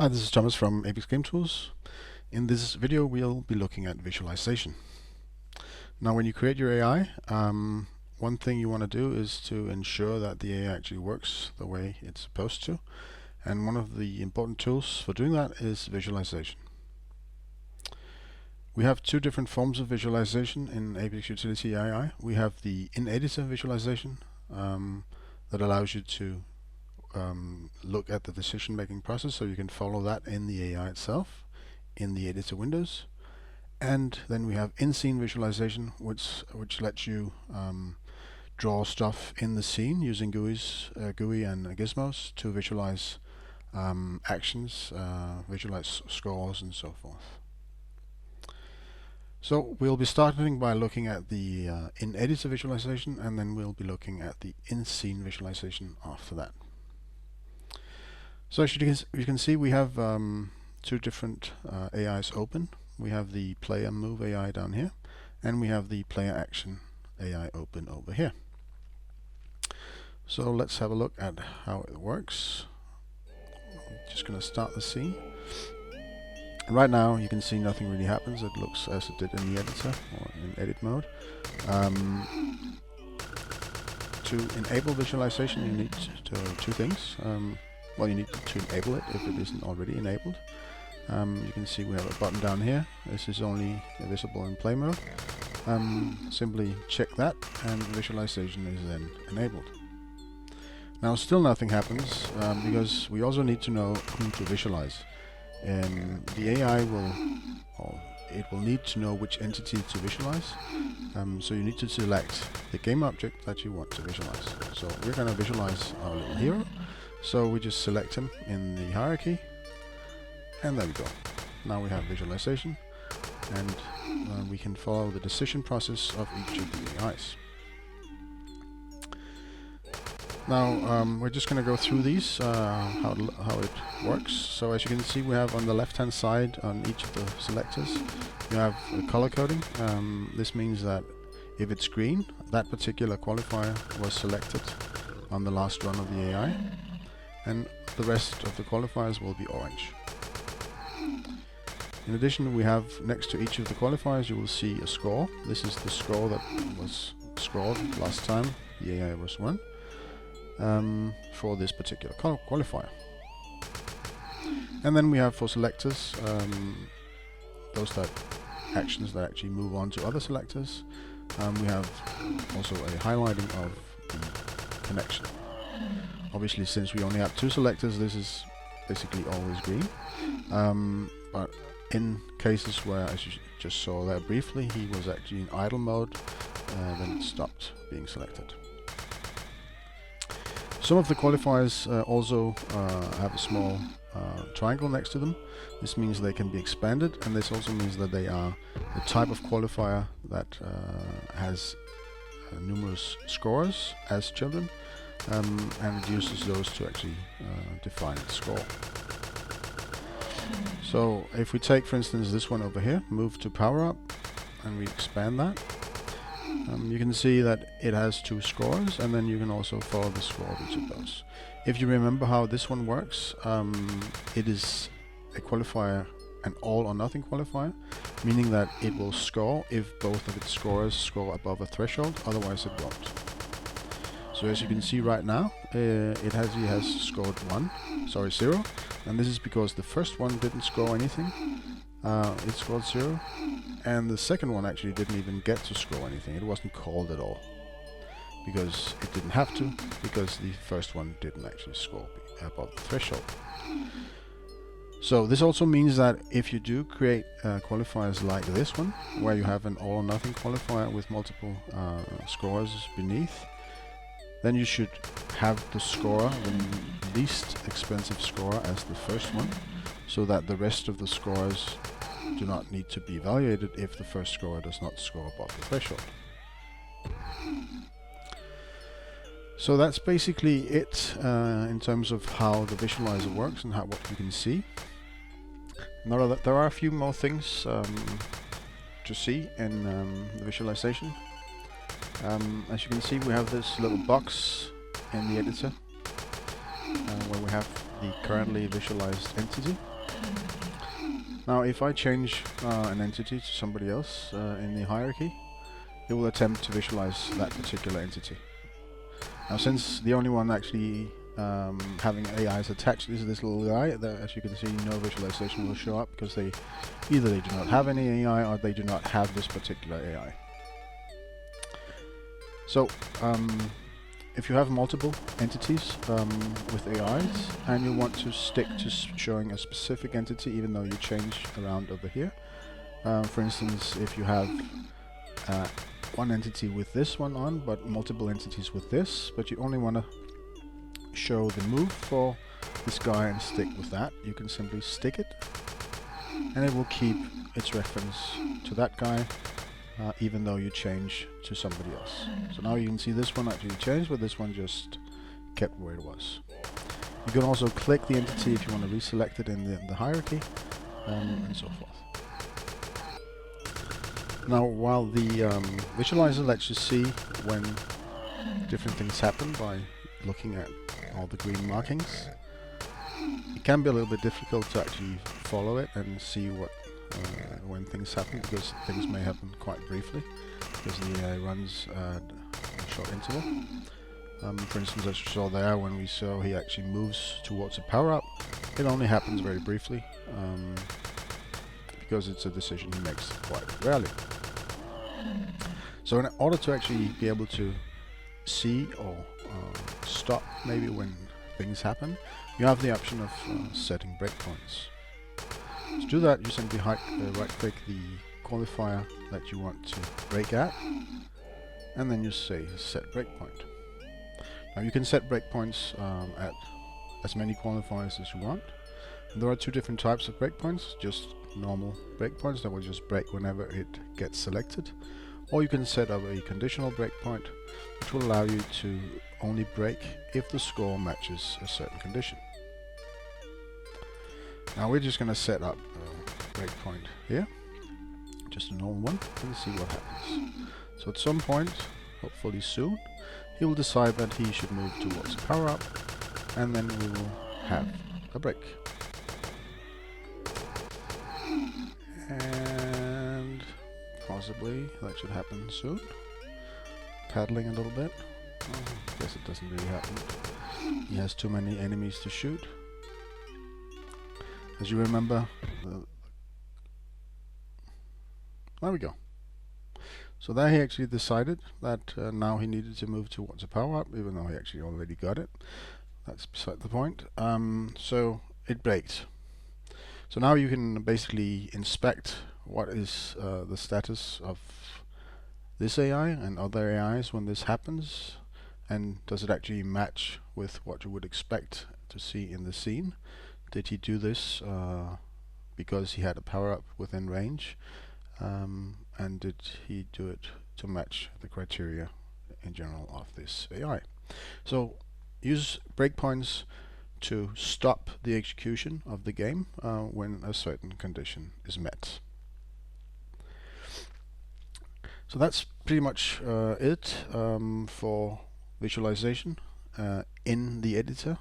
Hi, this is Thomas from Apex Game Tools. In this video, we'll be looking at visualization. Now, when you create your AI, one thing you want to do is to ensure that the AI actually works the way it's supposed to. And one of the important tools for doing that is visualization. We have two different forms of visualization in Apex Utility AI. We have the in-editor visualization that allows you to look at the decision-making process, so you can follow that in the AI itself, in the editor windows. And then we have in-scene visualization, which lets you draw stuff in the scene using GUI and gizmos to visualize actions, visualize scores, and so forth. So we'll be starting by looking at the in-editor visualization, and then we'll be looking at the in-scene visualization after that. So as you can see, we have two different AIs open. We have the player move AI down here, and we have the player action AI open over here. So let's have a look at how it works. I'm just going to start the scene. Right now you can see nothing really happens. It looks as it did in the editor or in edit mode. To enable visualization, you need two things. Well, you need to enable it if it isn't already enabled. You can see we have a button down here. This is only visible in play mode. Simply check that, and visualization is then enabled. Now still nothing happens because we also need to know who to visualize. The AI will need to know which entity to visualize. So you need to select the game object that you want to visualize. So we're going to visualize our little hero. So we just select him in the hierarchy, and there we go. Now we have visualization, and we can follow the decision process of each of the AIs. Now we're just going to go through these, how it works. So as you can see, we have on the left-hand side on each of the selectors, you have color coding. This means that if it's green, that particular qualifier was selected on the last run of the AI. And the rest of the qualifiers will be orange. In addition, we have next to each of the qualifiers, you will see a score. This is the score that was scored last time the AI was run for this particular qualifier. And then we have for selectors, those actions that actually move on to other selectors. We have also a highlighting of the connection. Obviously, since we only have two selectors, this is basically always green. But in cases where, as you just saw there briefly, he was actually in idle mode, then it stopped being selected. Some of the qualifiers also have a small triangle next to them. This means they can be expanded, and this also means that they are the type of qualifier that has numerous scores as children. And it uses those to actually define the score. So if we take, for instance, this one over here, move to power up, and we expand that, you can see that it has two scores, and then you can also follow the score of each of those. If you remember how this one works, it is a qualifier, an all or nothing qualifier, meaning that it will score if both of its scores score above a threshold, otherwise it won't. So as you can see right now, it has scored 0, and this is because the first one didn't score anything. It scored 0, and the second one actually didn't even get to score anything. It wasn't called at all, because it didn't have to, because the first one didn't actually score above the threshold. So this also means that if you do create qualifiers like this one, where you have an all or nothing qualifier with multiple scores beneath, then you should have the scorer, the least expensive scorer, as the first one, so that the rest of the scores do not need to be evaluated if the first scorer does not score above the threshold. So that's basically it in terms of how the visualizer works and what you can see. Now there are a few more things to see in the visualization. As you can see, we have this little box in the editor where we have the currently visualized entity. Now if I change an entity to somebody else in the hierarchy, it will attempt to visualize that particular entity. Now since the only one actually having AIs attached is this little guy, that, as you can see, no visualization will show up because either they do not have any AI or they do not have this particular AI. So if you have multiple entities with AIs and you want to stick to showing a specific entity even though you change around over here, for instance, if you have one entity with this one on but multiple entities with this, but you only want to show the move for this guy and stick with that, you can simply stick it and it will keep its reference to that guy even though you change to somebody else. So now you can see this one actually changed, but this one just kept where it was. You can also click the entity if you want to reselect it in the hierarchy, and so forth. Now while the visualizer lets you see when different things happen by looking at all the green markings, it can be a little bit difficult to actually follow it and see what when things happen, because things may happen quite briefly because the AI runs at a short interval. For instance, as you saw there, when we saw he actually moves towards a power-up, it only happens very briefly because it's a decision he makes quite rarely. So in order to actually be able to see or stop maybe when things happen, you have the option of setting breakpoints. To do that, you simply right-click the qualifier that you want to break at, and then you say set breakpoint. Now you can set breakpoints at as many qualifiers as you want. And there are two different types of breakpoints: just normal breakpoints that will just break whenever it gets selected, or you can set up a conditional breakpoint, which will allow you to only break if the score matches a certain condition. Now we're just going to set up a breakpoint here, just a normal one, and see what happens. So at some point, hopefully soon, he will decide that he should move towards a power-up, and then we will have a break. And possibly that should happen soon. Paddling a little bit. I guess it doesn't really happen. He has too many enemies to shoot. As you remember, there we go. So there he actually decided that now he needed to move towards a power-up, even though he actually already got it. That's beside the point. So it braked. So now you can basically inspect what is the status of this AI and other AIs when this happens, and does it actually match with what you would expect to see in the scene. Did he do this because he had a power-up within range, and did he do it to match the criteria in general of this AI? So use breakpoints to stop the execution of the game when a certain condition is met. So that's pretty much it for visualization in the editor.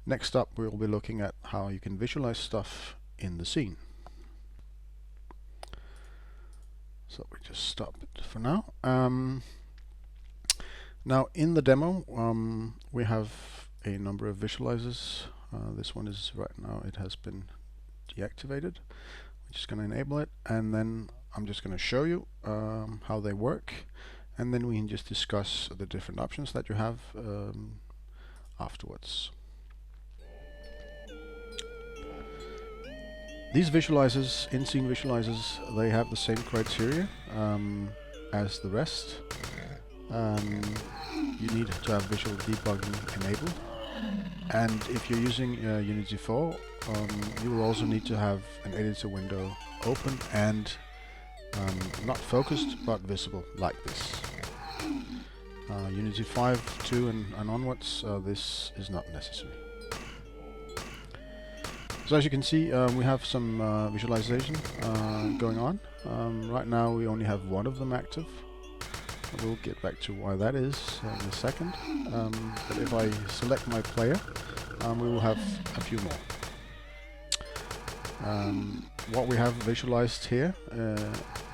Next up, we'll be looking at how you can visualize stuff in the scene. So we just stop it for now. Now in the demo, we have a number of visualizers. This one is right now, it has been deactivated. We're just going to enable it, and then I'm just going to show you how they work, and then we can just discuss the different options that you have afterwards. These visualizers, in-scene visualizers, they have the same criteria as the rest. You need to have visual debugging enabled, and if you're using Unity 4, you will also need to have an editor window open and not focused but visible like this. Unity 5, 2 and onwards, this is not necessary. So as you can see, we have some visualization going on. Right now we only have one of them active. We'll get back to why that is in a second. But if I select my player we will have a few more. What we have visualized here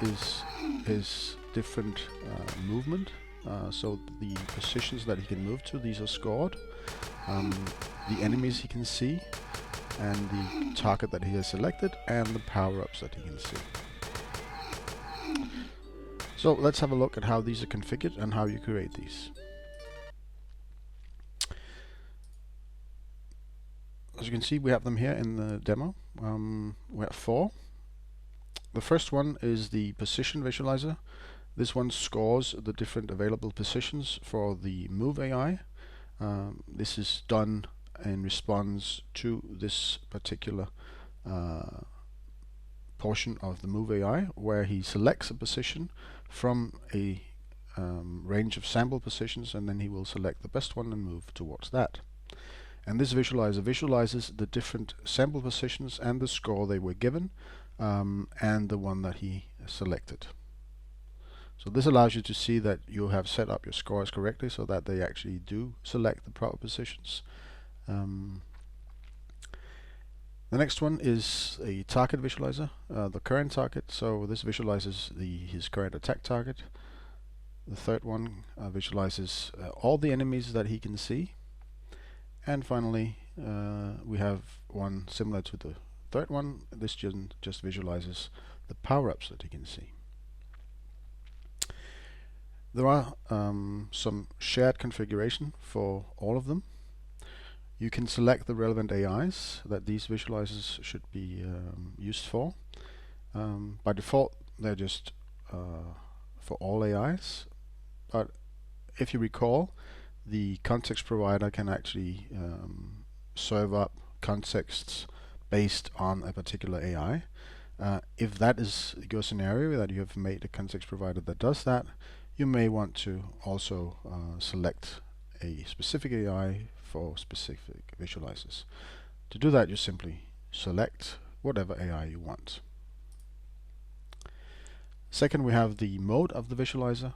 is his different movement. So the positions that he can move to, these are scored. The enemies he can see, and the target that he has selected, and the power-ups that he can see. So let's have a look at how these are configured and how you create these. As you can see, we have them here in the demo. We have 4. The first one is the position visualizer. This one scores the different available positions for the Move AI. This is done in response to this particular portion of the Move AI, where he selects a position from a range of sample positions, and then he will select the best one and move towards that. And this visualizer visualizes the different sample positions and the score they were given, and the one that he selected. So this allows you to see that you have set up your scores correctly so that they actually do select the proper positions. The next one is a target visualizer, the current target. So this visualizes his current attack target. The third one visualizes all the enemies that he can see. And finally, we have one similar to the third one. This just visualizes the power-ups that he can see. There are some shared configuration for all of them. You can select the relevant AIs that these visualizers should be used for. By default, they're just for all AIs. But if you recall, the context provider can actually serve up contexts based on a particular AI. If that is your scenario, that you have made a context provider that does that, you may want to also select a specific AI for specific visualizers. To do that, you simply select whatever AI you want. Second, we have the mode of the visualizer.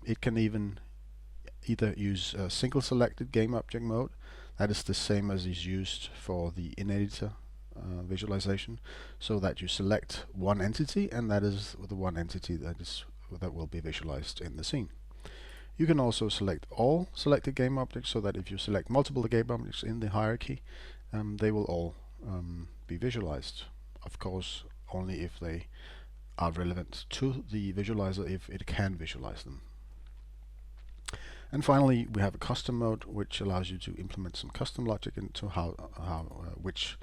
It can either use a single selected game object mode. That is the same as is used for the in-editor visualization, so that you select one entity, and that is the one entity that will be visualized in the scene. You can also select all selected game objects, so that if you select multiple game objects in the hierarchy, they will all be visualized. Of course, only if they are relevant to the visualizer, if it can visualize them. And finally, we have a custom mode, which allows you to implement some custom logic into which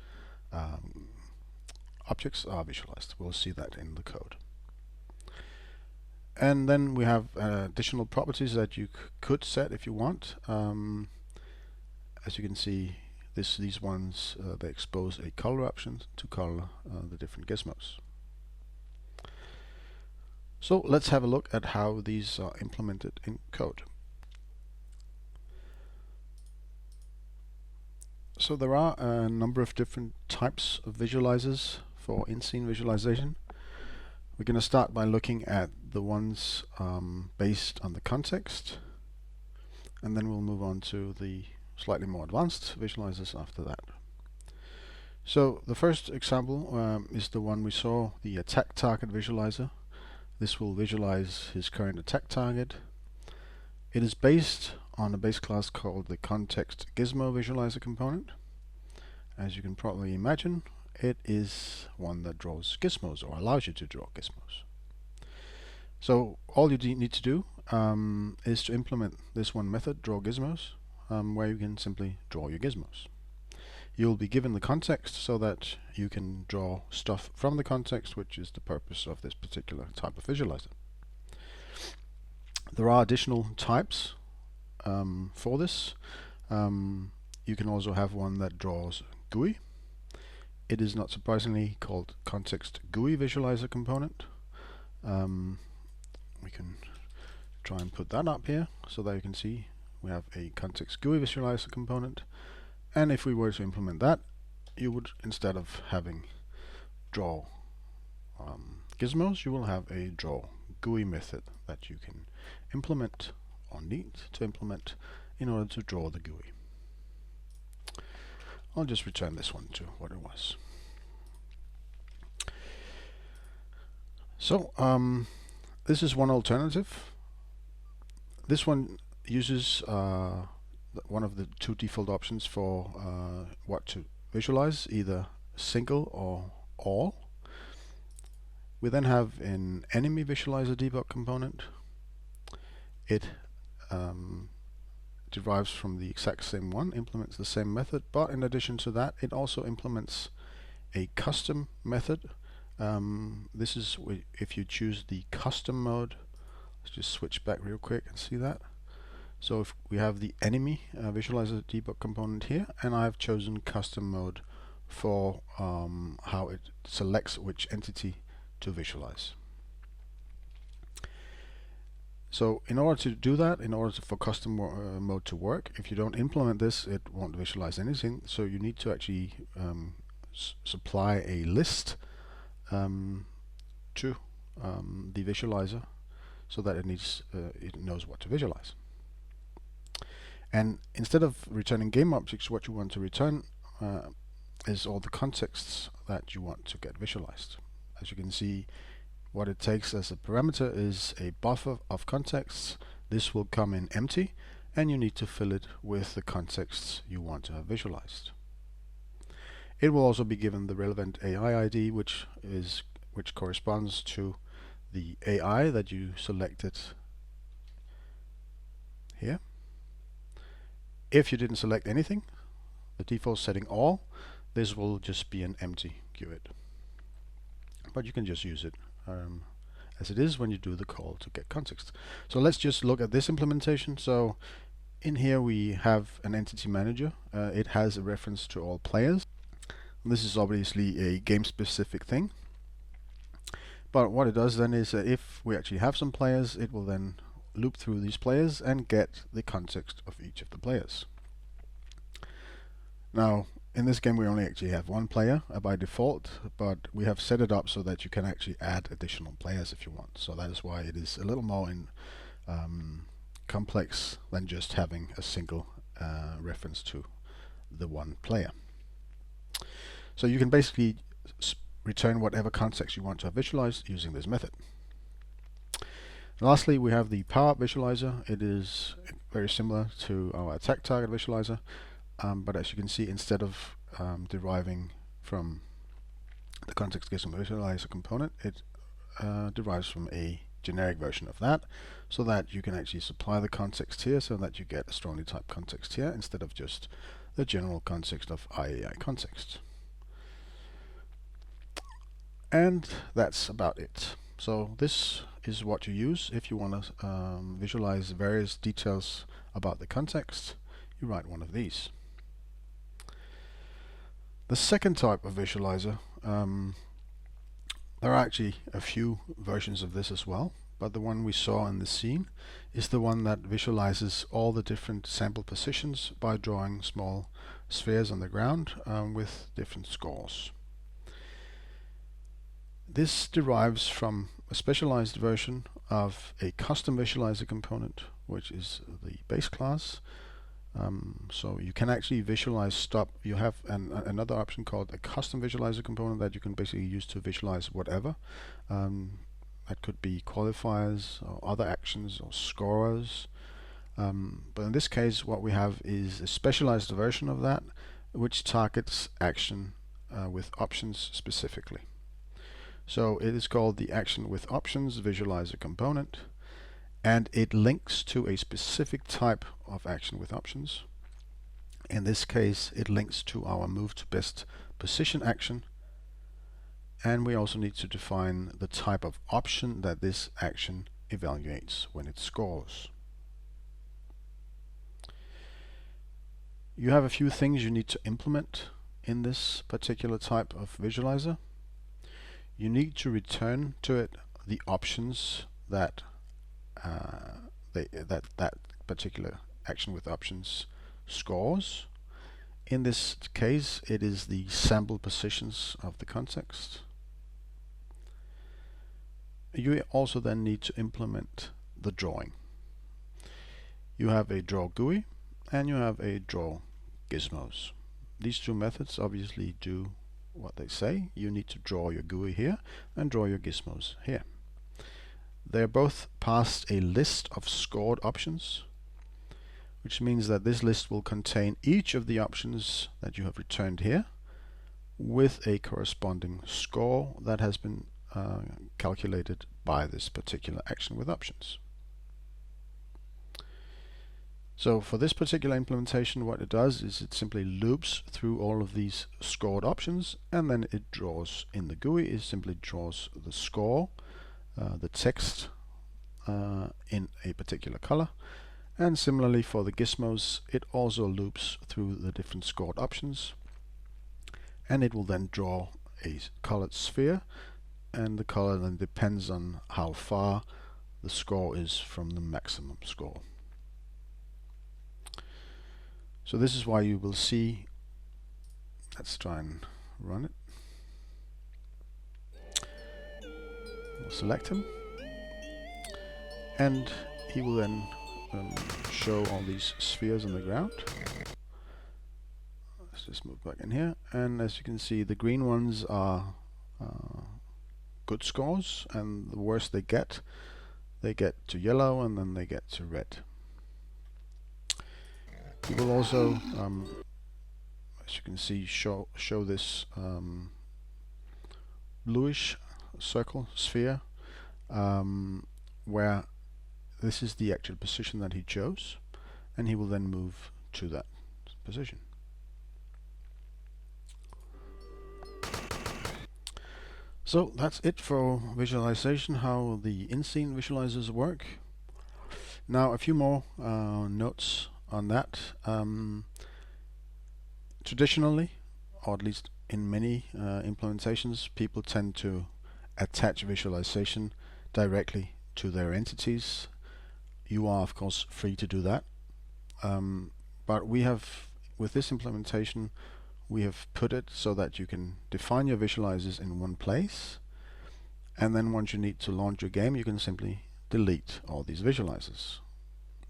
objects are visualized. We'll see that in the code. And then we have additional properties that you could set if you want. As you can see, these ones they expose a color option to color the different gizmos. So let's have a look at how these are implemented in code. So there are a number of different types of visualizers for in-scene visualization. We're going to start by looking at the ones based on the context, and then we'll move on to the slightly more advanced visualizers after that. So the first example is the one we saw, the attack target visualizer. This will visualize his current attack target. It is based on a base class called the context gizmo visualizer component. As you can probably imagine, it is one that draws gizmos, or allows you to draw gizmos. So all you need to do is to implement this one method, draw gizmos, where you can simply draw your gizmos. You'll be given the context so that you can draw stuff from the context, which is the purpose of this particular type of visualizer. There are additional types for this. You can also have one that draws GUI. It is not surprisingly called context GUI visualizer component. We can try and put that up here so that you can see we have a context GUI visualizer component. And if we were to implement that, you would, instead of having draw gizmos, you will have a draw GUI method that you can implement or need to implement in order to draw the GUI. I'll just return this one to what it was. So this is one alternative. This one uses one of the two default options for what to visualize, either single or all. We then have an enemy visualizer debug component. It derives from the exact same one, implements the same method, but in addition to that, it also implements a custom method. This is if you choose the custom mode. Let's just switch back real quick and see that. So if we have the enemy visualizer debug component here, and I've chosen custom mode for how it selects which entity to visualize. So in order to do that, in order for custom mode to work, if you don't implement this, it won't visualize anything. So you need to actually supply a list to the visualizer so that it knows what to visualize. And instead of returning game objects, what you want to return is all the contexts that you want to get visualized. As you can see, what it takes as a parameter is a buffer of contexts. This will come in empty, and you need to fill it with the contexts you want to have visualized. It will also be given the relevant AI ID, which corresponds to the AI that you selected here. If you didn't select anything, the default setting all, this will just be an empty GUID. But you can just use it as it is when you do the call to get context. So let's just look at this implementation. So in here we have an entity manager. It has a reference to all players. This is obviously a game-specific thing. But what it does then is that if we actually have some players, it will then loop through these players and get the context of each of the players. Now, in this game we only actually have one player by default, but we have set it up so that you can actually add additional players if you want. So that is why it is a little more complex than just having a single reference to the one player. So you can basically return whatever context you want to have visualized using this method. Lastly, we have the power visualizer. It is very similar to our attack target visualizer, but as you can see, instead of deriving from the context getting visualizer component, it derives from a generic version of that, so that you can actually supply the context here, so that you get a strongly typed context here instead of just the general context of IAI context. And that's about it. So this is what you use if you want to visualize various details about the context. You write one of these. The second type of visualizer, there are actually a few versions of this as well, but the one we saw in the scene is the one that visualizes all the different sample positions by drawing small spheres on the ground with different scores. This derives from a specialized version of a custom visualizer component, which is the base class. So you can actually visualize stop. You have another option called a custom visualizer component that you can basically use to visualize whatever. That could be qualifiers or other actions or scorers. But in this case, what we have is a specialized version of that, which targets action with options specifically. So it is called the action with options visualizer component, and it links to a specific type of action with options. In this case, it links to our move to best position action, and we also need to define the type of option that this action evaluates when it scores. You have a few things you need to implement in this particular type of visualizer. You need to return to it the options that that particular action with options scores. In this case, it is the sample positions of the context. You also then need to implement the drawing. You have a draw GUI and you have a draw gizmos. these two methods obviously do what they say. You need to draw your GUI here and draw your gizmos here. They're both passed a list of scored options, which means that this list will contain each of the options that you have returned here with a corresponding score that has been calculated by this particular action with options. So for this particular implementation, what it does is it simply loops through all of these scored options, and then it draws in the GUI, it simply draws the score, the text in a particular color. And similarly for the gizmos, it also loops through the different scored options, and it will then draw a colored sphere, and the color then depends on how far the score is from the maximum score. So this is why you will see, let's try and run it. We'll select him, and he will then show all these spheres on the ground. Let's just move back in here, and as you can see, the green ones are good scores, and the worse they get to yellow, and then they get to red. You will also, as you can see, show this bluish circle sphere, where this is the actual position that he chose, and he will then move to that position. So that's it for visualization, how the in-scene visualizers work. Now a few more notes on that. Traditionally, or at least in many implementations, people tend to attach visualization directly to their entities. You are of course free to do that, but we have, with this implementation, we have put it so that you can define your visualizers in one place, and then once you need to launch your game, you can simply delete all these visualizers,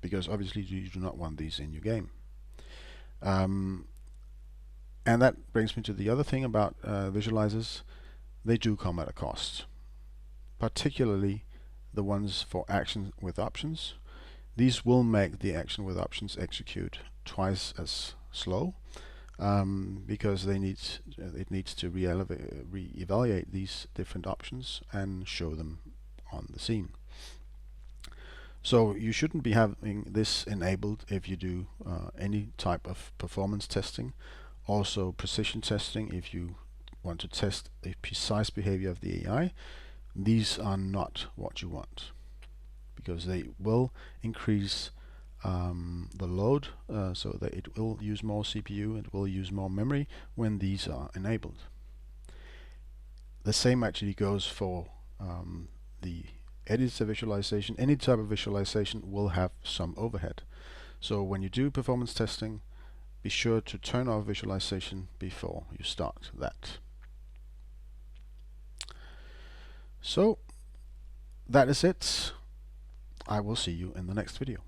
because obviously you do not want these in your game. And that brings me to the other thing about visualizers. They do come at a cost, particularly the ones for action with options. These will make the action with options execute twice as slow, because it needs to re-evaluate these different options and show them on the scene. So you shouldn't be having this enabled if you do any type of performance testing, also precision testing. If you want to test the precise behavior of the AI, these are not what you want, because they will increase the load, so that it will use more CPU, it will use more memory when these are enabled. The same actually goes for the editor visualization. Any type of visualization will have some overhead. So when you do performance testing, be sure to turn off visualization before you start that. So that is it. I will see you in the next video.